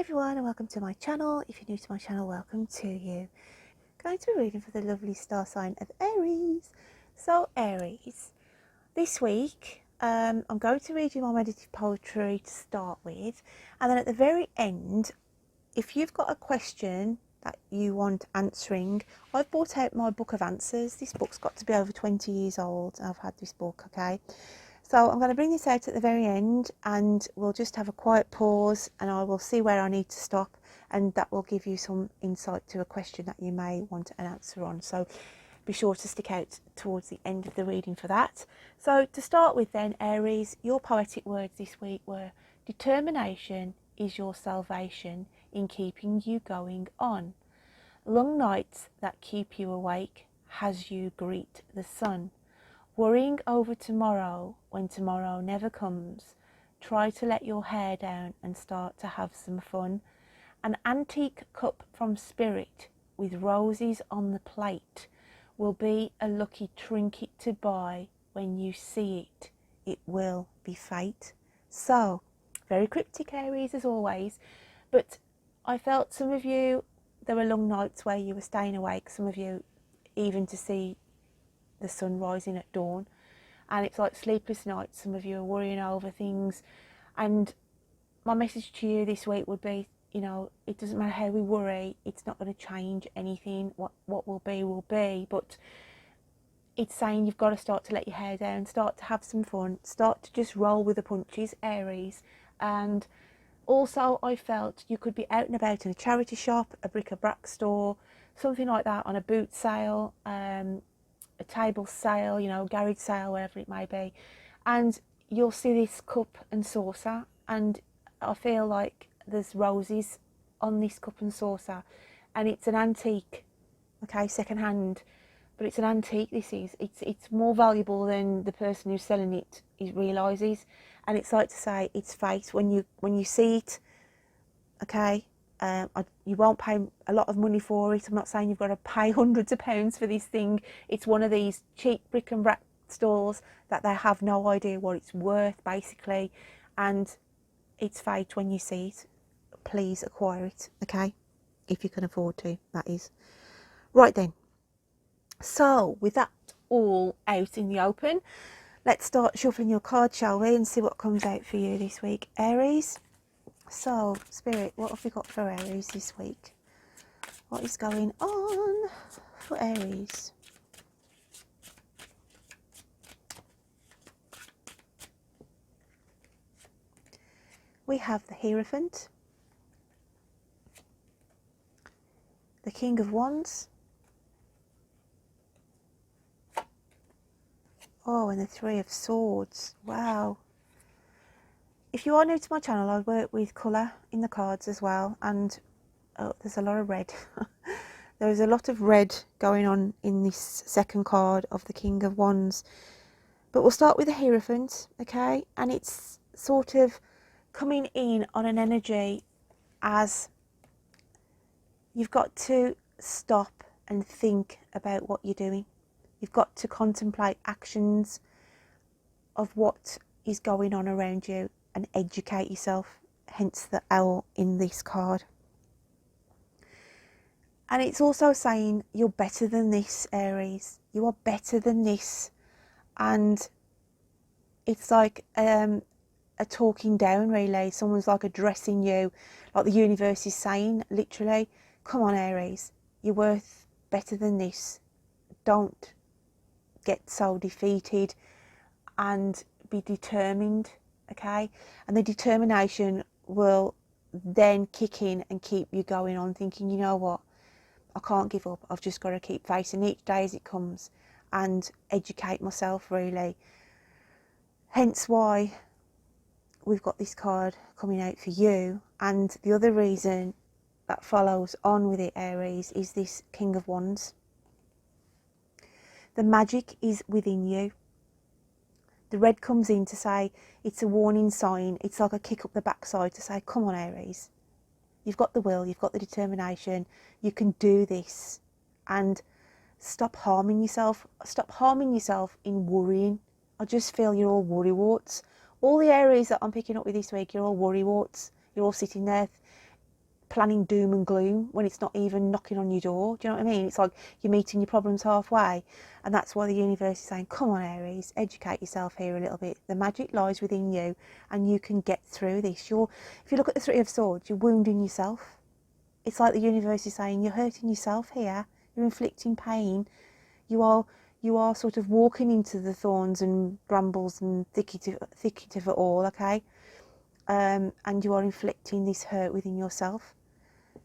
everyone, and welcome to my channel. If you're new to my channel, welcome to you. Going to be reading for the lovely star sign of Aries. So Aries, this week I'm going to read you my meditative poetry to start with, and then at the very end, if you've got a question that you want answering, I've brought out my book of answers. This book's got to be over 20 years old. I've had this book, okay? So I'm going to bring this out at the very end, and we'll just have a quiet pause, and I will see where I need to stop, and that will give you some insight to a question that you may want an answer on. So be sure to stick out towards the end of the reading for that. So to start with then, Aries, your poetic words this week were: determination is your salvation in keeping you going on. Long nights that keep you awake as you greet the sun. Worrying over tomorrow when tomorrow never comes. Try to let your hair down and start to have some fun. An antique cup from Spirit with roses on the plate will be a lucky trinket to buy. When you see it, it will be fate. So, very cryptic, Aries, as always, but I felt some of you, there were long nights where you were staying awake, some of you even to see the sun rising at dawn, and it's like sleepless nights. Some of you are worrying over things, and my message to you this week would be, you know, it doesn't matter how we worry, it's not going to change anything. What will be, but it's saying you've got to start to let your hair down, start to have some fun, start to just roll with the punches, Aries. And also I felt you could be out and about in a charity shop, a bric-a-brac store, something like that, on a boot sale, a table sale, you know, garage sale, wherever it may be, and you'll see this cup and saucer, and I feel like there's roses on this cup and saucer, and it's an antique, okay, second hand, but it's an antique. This is, it's more valuable than the person who's selling it realizes, and it's like to say it's fate when you see it, okay. You won't pay a lot of money for it. I'm not saying you've got to pay hundreds of pounds for this thing. It's one of these cheap brick and brac stores that they have no idea what it's worth, basically, and it's fate when you see it. Please acquire it, okay, if you can afford to, that is. Right then, so with that all out in the open, let's start shuffling your cards, shall we, and see what comes out for you this week, Aries. So, Spirit, what have we got for Aries this week? What is going on for Aries? We have the Hierophant, the King of Wands, oh, and the Three of Swords. Wow. If you are new to my channel, I work with colour in the cards as well, and oh, there's a lot of red. There is a lot of red going on in this second card of the King of Wands. But we'll start with the Hierophant, okay? And it's sort of coming in on an energy as you've got to stop and think about what you're doing. You've got to contemplate actions of what is going on around you and educate yourself, hence the owl in this card. And it's also saying you're better than this, Aries. You are better than this. And it's like a talking down, really. Someone's like addressing you, like the universe is saying, literally, come on, Aries, you're worth better than this. Don't get so defeated, and be determined, okay? And the determination will then kick in and keep you going on, thinking, you know what, I can't give up. I've just got to keep facing each day as it comes and educate myself, really. Hence why we've got this card coming out for you. And the other reason that follows on with it, Aries, is this King of Wands. The magic is within you. The red comes in to say it's a warning sign. It's like a kick up the backside to say, come on, Aries. You've got the will, you've got the determination, you can do this. And stop harming yourself. Stop harming yourself in worrying. I just feel you're all worrywarts. All the areas that I'm picking up with this week, you're all worrywarts. You're all sitting there planning doom and gloom when it's not even knocking on your door. Do you know what I mean? It's like you're meeting your problems halfway, and that's why the universe is saying, come on Aries, educate yourself here a little bit. The magic lies within you and you can get through this. If you look at the Three of Swords, you're wounding yourself. It's like the universe is saying you're hurting yourself here, you're inflicting pain, you are sort of walking into the thorns and brambles and thicket of it all, okay? And you are inflicting this hurt within yourself.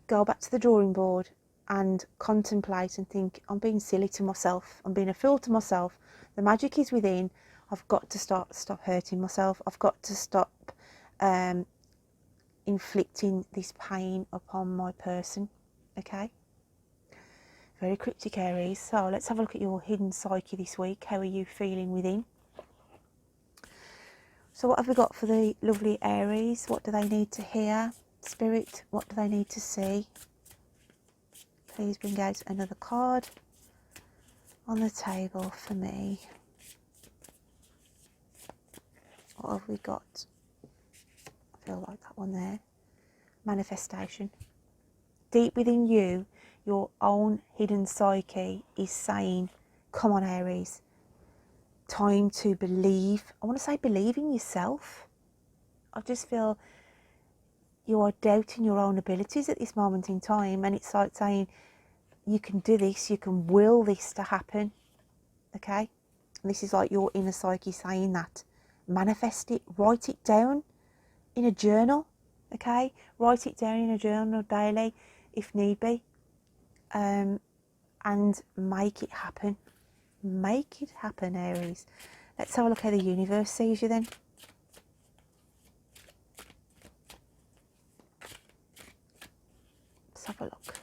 Go back to the drawing board and contemplate and think, I'm being silly to myself, I'm being a fool to myself, the magic is within, I've got to stop hurting myself, I've got to stop inflicting this pain upon my person, okay? Very cryptic, Aries. So let's have a look at your hidden psyche this week. How are you feeling within? So what have we got for the lovely Aries? What do they need to hear? Spirit, what do they need to see? Please bring out another card on the table for me. What have we got? I feel like that one there. Manifestation. Deep within you, your own hidden psyche is saying, come on Aries, time to believe. I want to say believe in yourself. I just feel you are doubting your own abilities at this moment in time, and it's like saying you can do this, you can will this to happen, okay? And this is like your inner psyche saying that. Manifest it, write it down in a journal, okay? Write it down in a journal daily if need be, and make it happen. Make it happen, Aries. Let's have a look how the universe sees you then. Let's have a look.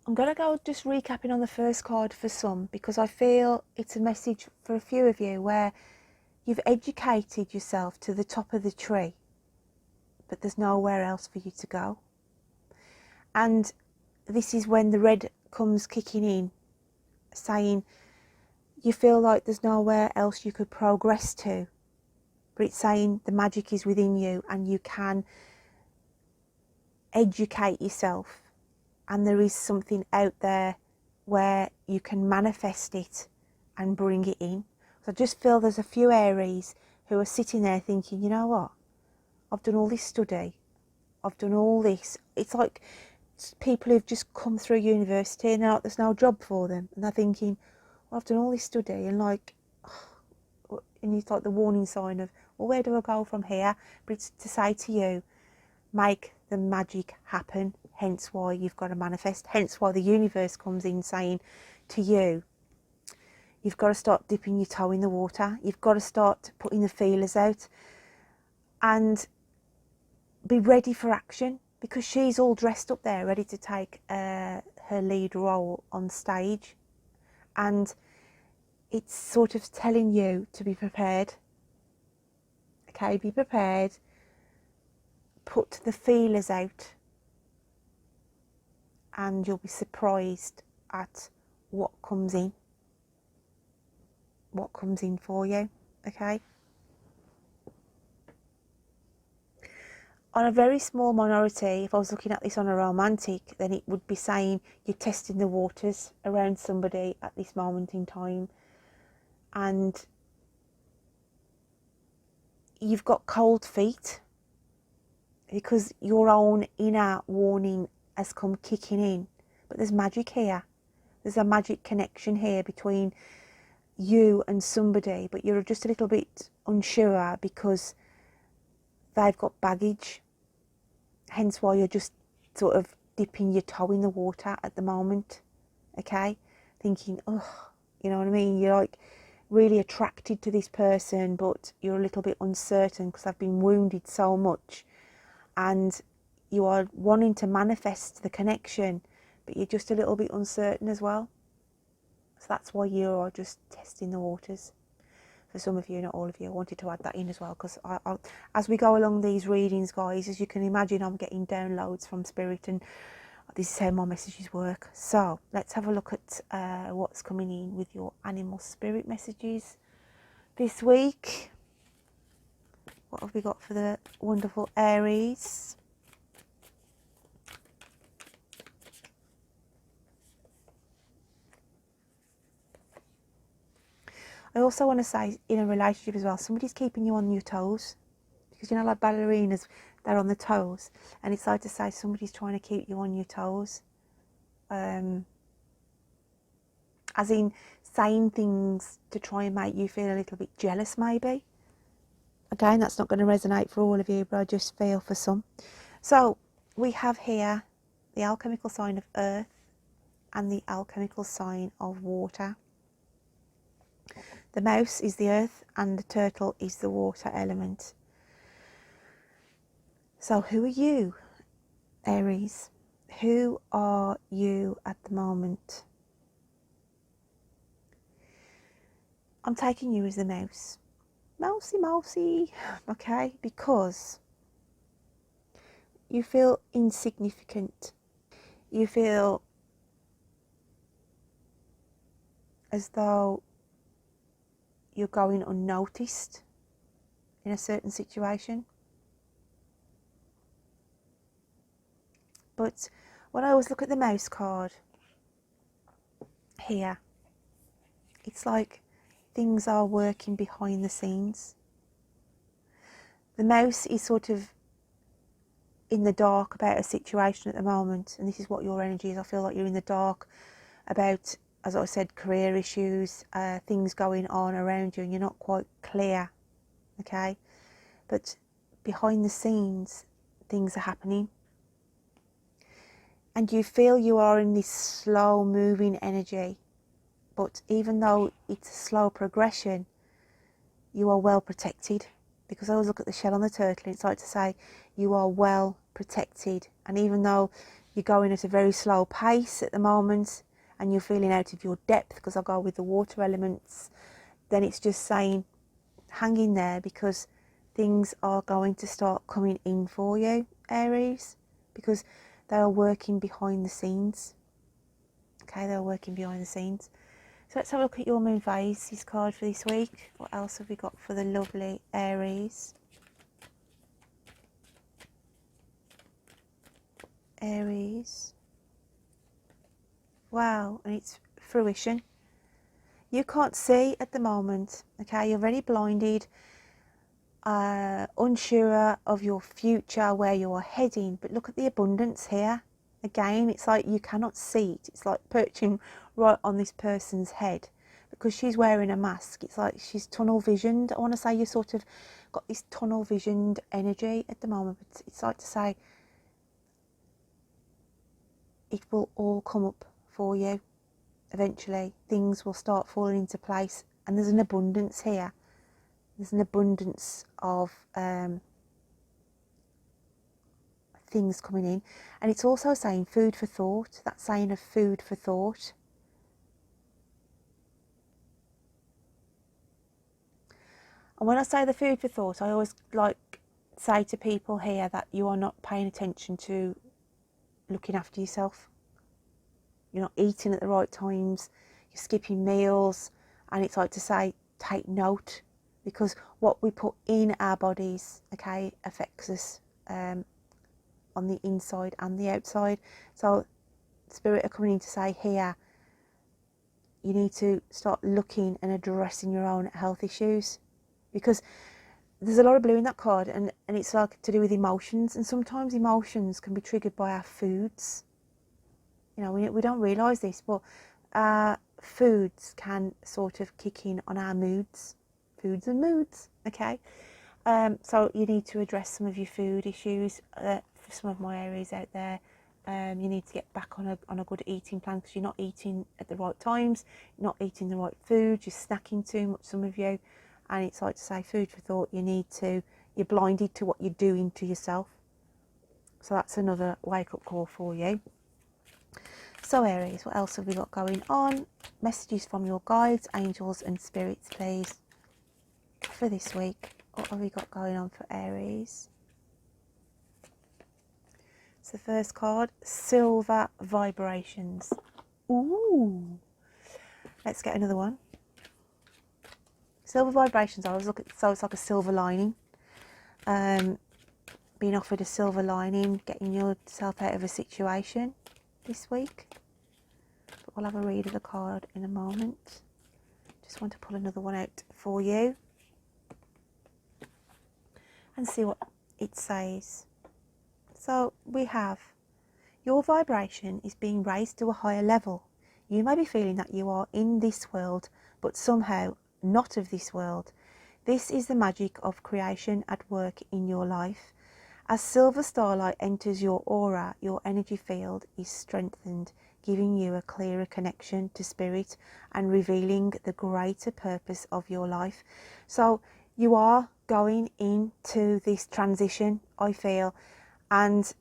I'm going to go just recapping on the first card for some, because I feel it's a message for a few of you where you've educated yourself to the top of the tree, but there's nowhere else for you to go. And this is when the red comes kicking in, saying you feel like there's nowhere else you could progress to, but it's saying the magic is within you and you can educate yourself, and there is something out there where you can manifest it and bring it in. So I just feel there's a few Aries who are sitting there thinking, you know what, I've done all this study, I've done all this. It's like people who've just come through university and now there's no job for them, and they're thinking, well, I've done all this study, and like, and it's like the warning sign of, well, where do I go from here? But it's to say to you, make the magic happen. Hence why you've got to manifest. Hence why the universe comes in saying to you, you've got to start dipping your toe in the water. You've got to start putting the feelers out and be ready for action, because she's all dressed up there, ready to take her lead role on stage. And it's sort of telling you to be prepared. Okay, be prepared. Put the feelers out, and you'll be surprised at what comes in for you, okay? On a very small minority, if I was looking at this on a romantic, then it would be saying you're testing the waters around somebody at this moment in time, and you've got cold feet because your own inner warning has come kicking in. But there's magic here. There's a magic connection here between you and somebody, but you're just a little bit unsure because they've got baggage. Hence why you're just sort of dipping your toe in the water at the moment, okay? Thinking, oh, you know what I mean? You're like really attracted to this person, but you're a little bit uncertain because they've been wounded so much, and you are wanting to manifest the connection, but you're just a little bit uncertain as well. So that's why you are just testing the waters. For some of you, not all of you, I wanted to add that in as well, because as we go along these readings, guys, as you can imagine, I'm getting downloads from Spirit, and this is how my messages work. So let's have a look at what's coming in with your animal spirit messages this week, what have we got for the wonderful Aries? I also want to say, in a relationship as well, somebody's keeping you on your toes. Because, you know, like ballerinas, they're on the toes. And it's like to say somebody's trying to keep you on your toes. As in saying things to try and make you feel a little bit jealous, maybe. Again, that's not going to resonate for all of you, but I just feel for some. So we have here the alchemical sign of earth and the alchemical sign of water. The mouse is the earth and the turtle is the water element. So who are you, Aries? Who are you at the moment? I'm taking you as the mouse. Mousy, mousy, okay? Because you feel insignificant. You feel as though you're going unnoticed in a certain situation. But when I always look at the mouse card here, it's like things are working behind the scenes. The mouse is sort of in the dark about a situation at the moment, and this is what your energy is. I feel like you're in the dark about, as I said, career issues, things going on around you, and you're not quite clear, okay? But behind the scenes, things are happening. And you feel you are in this slow moving energy. But even though it's a slow progression, you are well protected. Because I always look at the shell on the turtle, and it's like to say you are well protected. And even though you're going at a very slow pace at the moment and you're feeling out of your depth, because I go with the water elements, then it's just saying hang in there, because things are going to start coming in for you, Aries, because they are working behind the scenes. Okay, they're working behind the scenes. So let's have a look at your moon phases card for this week. What else have we got for the lovely Aries? Aries. Wow, and it's fruition. You can't see at the moment, okay? You're very blinded, unsure of your future, where you are heading. But look at the abundance here. Again, it's like you cannot see it. It's like perching right on this person's head because she's wearing a mask. It's like she's tunnel visioned. I want to say you sort of got this tunnel visioned energy at the moment. But it's like to say it will all come up for you eventually. Things will start falling into place, and there's an abundance here. There's an abundance of things coming in, and it's also saying food for thought. That saying of food for thought. And when I say the food for thought, I always like say to people here that you are not paying attention to looking after yourself. You're not eating at the right times, you're skipping meals, and it's like to say take note, because what we put in our bodies, okay, affects us on the inside and the outside. So spirit are coming in to say here, you need to start looking and addressing your own health issues, because there's a lot of blue in that card, and it's like to do with emotions, and sometimes emotions can be triggered by our foods. You know, we don't realise this, but our foods can sort of kick in on our moods. Foods and moods, okay? So you need to address some of your food issues. For some of my Aries out there, you need to get back on a good eating plan, because you're not eating at the right times, you're not eating the right food, you're snacking too much, some of you. And it's like to say food for thought, you're blinded to what you're doing to yourself. So that's another wake-up call for you. So Aries, what else have we got going on? Messages from your guides, angels and spirits, please, for this week. What have we got going on for Aries? So the first card, silver vibrations. Ooh. Let's get another one. Silver vibrations, I always look at, so it's like a silver lining. Being offered a silver lining, getting yourself out of a situation this week. But we'll have a read of the card in a moment. Just want to pull another one out for you and see what it says. So we have, your vibration is being raised to a higher level. You may be feeling that you are in this world, but somehow not of this world. This is the magic of creation at work in your life. As silver starlight enters your aura, your energy field is strengthened, giving you a clearer connection to spirit and revealing the greater purpose of your life. So you are going into this transition, I feel, and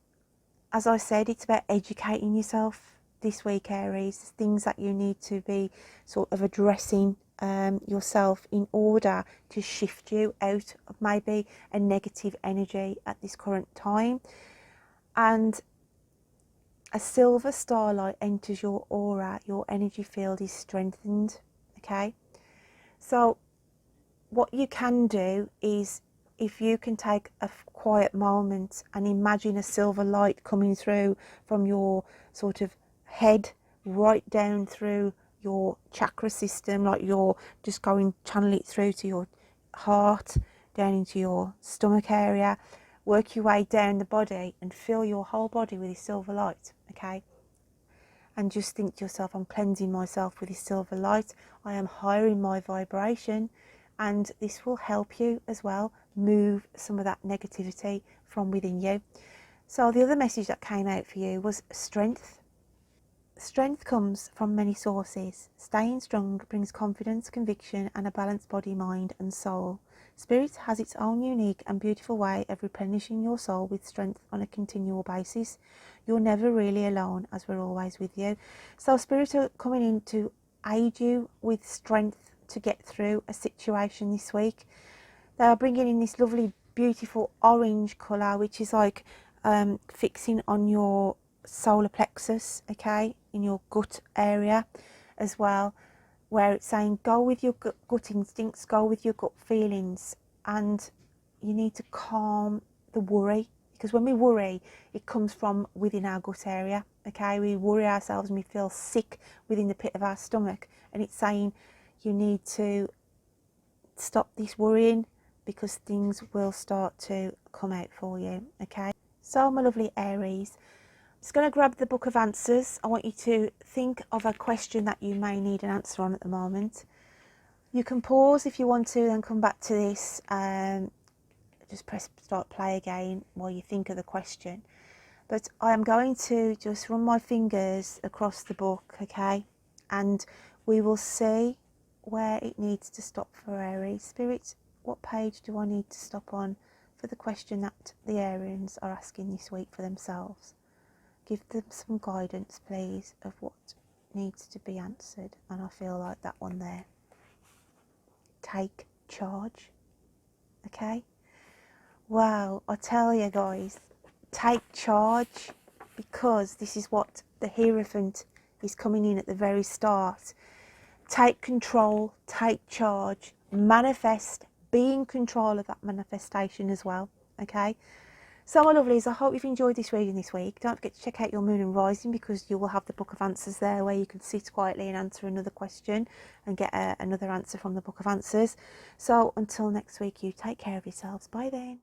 as I said, it's about educating yourself this week, Aries. Things that you need to be sort of addressing yourself in order to shift you out of maybe a negative energy at this current time. And a silver starlight enters your aura, your energy field is strengthened. Okay, so what you can do is, if you can take a quiet moment and imagine a silver light coming through from your sort of head right down through your chakra system, like you're just going, channel it through to your heart, down into your stomach area, work your way down the body and fill your whole body with this silver light. Okay, and just think to yourself, I'm cleansing myself with this silver light, I am highering my vibration, and this will help you as well move some of that negativity from within you. So the other message that came out for you was strength. Strength comes from many sources. Staying strong brings confidence, conviction, and a balanced body, mind, and soul. Spirit has its own unique and beautiful way of replenishing your soul with strength on a continual basis. You're never really alone, as we're always with you. So Spirit are coming in to aid you with strength to get through a situation this week. They are bringing in this lovely, beautiful orange colour, which is like fixing on your solar plexus, okay, in your gut area as well, where it's saying go with your gut instincts, go with your gut feelings, and you need to calm the worry, because when we worry, it comes from within our gut area. Okay, we worry ourselves and we feel sick within the pit of our stomach, and it's saying you need to stop this worrying, because things will start to come out for you. Okay, so my lovely Aries, I'm just going to grab the book of answers. I want you to think of a question that you may need an answer on at the moment. You can pause if you want to, then come back to this. Just press start play again while you think of the question. But I am going to just run my fingers across the book, okay? And we will see where it needs to stop for Aries. Spirit, what page do I need to stop on for the question that the Arians are asking this week for themselves? Give them some guidance, please, of what needs to be answered. And I feel like that one there. Take charge. Okay? Wow, I tell you guys, take charge, because this is what the Hierophant is coming in at the very start. Take control, take charge, manifest, be in control of that manifestation as well. Okay? So my lovelies, I hope you've enjoyed this reading this week. Don't forget to check out your moon and rising, because you will have the book of answers there where you can sit quietly and answer another question and get another answer from the book of answers. So until next week, you take care of yourselves. Bye then.